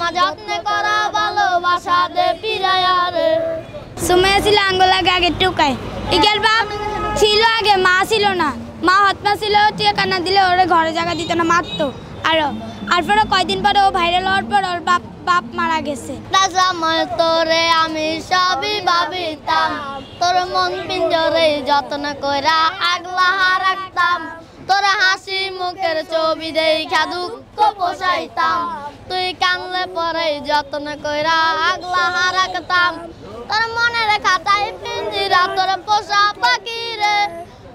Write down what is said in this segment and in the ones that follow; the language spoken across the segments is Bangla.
আমার যত্নে করা ভালোবাসা দে ফিরাইয়া রে। সুমাইয়া ছিল আঙ্গুল আগে টুকায়, ইগের বাপ ছিল আগে, মা ছিল না, মা হতমা ছিল, তুই কান্না দিলে ওরে ঘরে জায়গা দিত না, মারতো। আর পরে কয়দিন পরে ও ভাইরাল হওয়ার পর ওর বাপ মারা গেছে। তোরে আমি সবই ভাবিতাম, তোর মন পিঞ্জরে যত্ন কইরা আগলা রাখতাম, তোর হাসি মুখের ছবি দেখা দুঃখ পোষাইতাম, তুই কানলে পরে যত্ন কইরা আগলা রাখতাম, তোর মনের খাতায় পিঞ্জিরা তোর পোষা পাখি রে,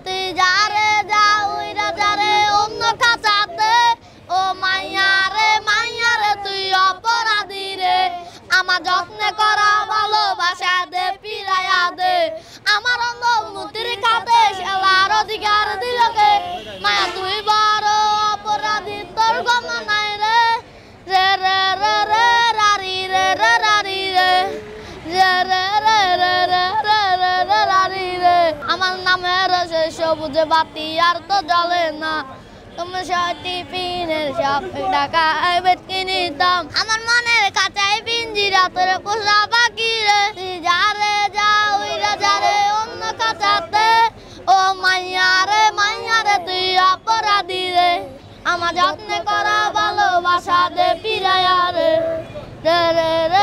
তুই যা রে যা উইরা যা রে অন্য খাঁচাতে, ও মাইয়া রে তুই অপরাধী রে, আমার যত্নে করা ভালোবাসা দে ফিরাইয়া দে, আমার অনুমতির খাতে সেলার অধিকার দিলকে, মায়া তুই বড় অপরাধী তোর গম নাই রে, রে রে রে রে রারি রে রে রারি রে, রে রে রে রে রে রে রে রে রারি রে, আমার নামের সে সবুজে বাতি আর তো জ্বলে না, তুমি সত্যি পিনের সব টাকা কিনে দাম, আমার মনের কাছে পিঞ্জিরা তোর পোষা পাখি রে, তুই যা রে যা উইরা যা রে অন্য কাছাতে, ও মাইয়া রে তুই অপরাধী রে, আমার যত্নে করা ভালোবাসা দে ফিরাইয়া রে, রে রে